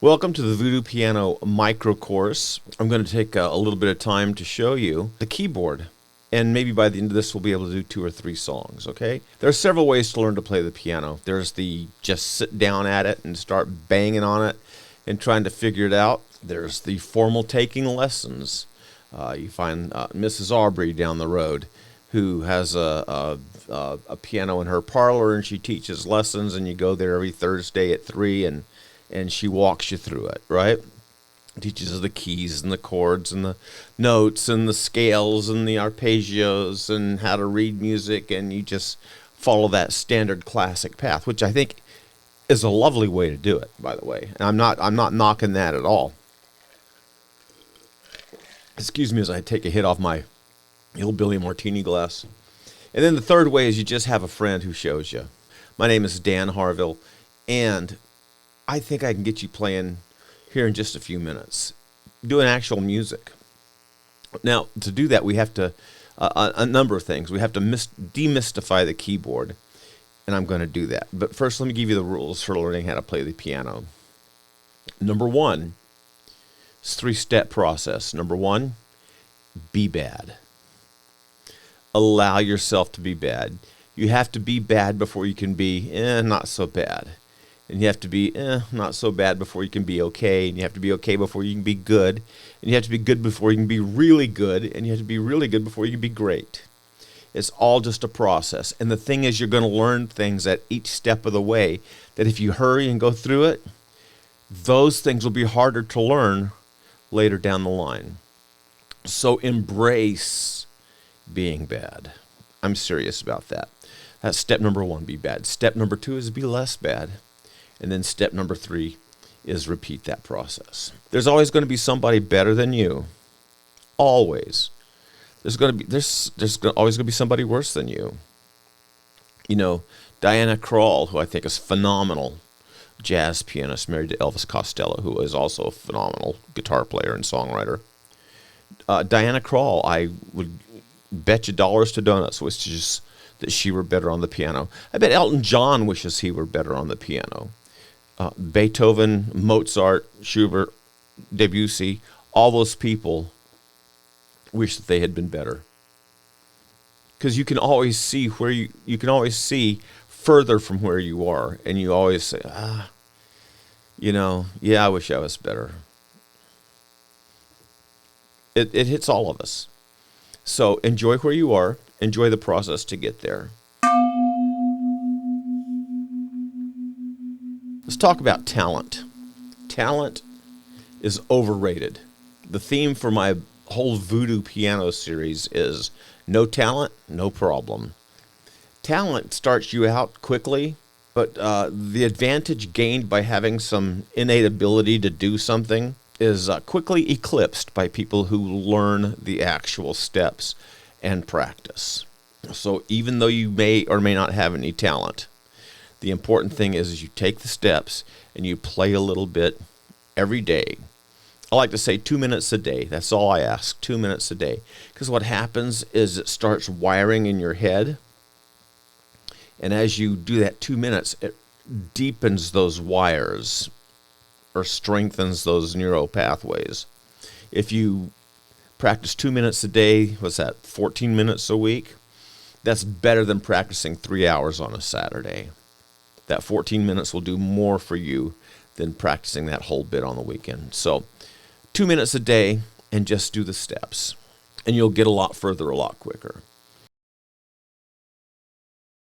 Welcome to the Voodoo Piano Micro Course. I'm going to take a little bit of time to show you the keyboard. And maybe by the end of this, we'll be able to do 2 or 3 songs, okay? There are several ways to learn to play the piano. There's the just sit down at it and start banging on it and trying to figure it out. There's the formal taking lessons. You find Mrs. Aubrey down the road who has a piano in her parlor, and she teaches lessons, and you go there every Thursday at 3 and she walks you through it, right? Teaches the keys and the chords and the notes and the scales and the arpeggios and how to read music, and you just follow that standard classic path, which I think is a lovely way to do it, by the way. And I'm not knocking that at all. Excuse me as I take a hit off my hillbilly martini glass. And then the third way is you just have a friend who shows you. My name is Dan Harville, and I think I can get you playing here in just a few minutes, doing actual music. Now, to do that, we have to, a number of things. We have to demystify the keyboard, and I'm going to do that. But first, let me give you the rules for learning how to play the piano. Number 1, it's a 3-step process. Number 1, be bad. Allow yourself to be bad. You have to be bad before you can be not so bad. And you have to be not so bad before you can be okay. And you have to be okay before you can be good. And you have to be good before you can be really good. And you have to be really good before you can be great. It's all just a process. And the thing is, you're going to learn things at each step of the way that if you hurry and go through it, those things will be harder to learn later down the line. So embrace being bad. I'm serious about that. That's step number 1, be bad. Step number 2 is be less bad. And then step number 3 is repeat that process. There's always going to be somebody better than you. Always. There's always going to be somebody worse than you. You know, Diana Krall, who I think is phenomenal jazz pianist, married to Elvis Costello, who is also a phenomenal guitar player and songwriter. Diana Krall, I would bet you dollars to donuts, wishes that she were better on the piano. I bet Elton John wishes he were better on the piano. Beethoven, Mozart, Schubert, Debussy, all those people wish that they had been better. Because you can always see where you can always see further from where you are, and you always say, I wish I was better. It hits all of us. So enjoy where you are, enjoy the process to get there. Let's talk about talent. Talent is overrated. The theme for my whole Voodoo piano series is no talent, no problem. Talent starts you out quickly, but the advantage gained by having some innate ability to do something is quickly eclipsed by people who learn the actual steps and practice. So even though you may or may not have any talent, the important thing is you take the steps and you play a little bit every day. I like to say 2 minutes a day. That's all I ask, 2 minutes a day. Because what happens is it starts wiring in your head. And as you do that 2 minutes, it deepens those wires or strengthens those neural pathways. If you practice 2 minutes a day, what's that, 14 minutes a week? That's better than practicing 3 hours on a Saturday. That 14 minutes will do more for you than practicing that whole bit on the weekend. So 2 minutes a day and just do the steps, and you'll get a lot further a lot quicker.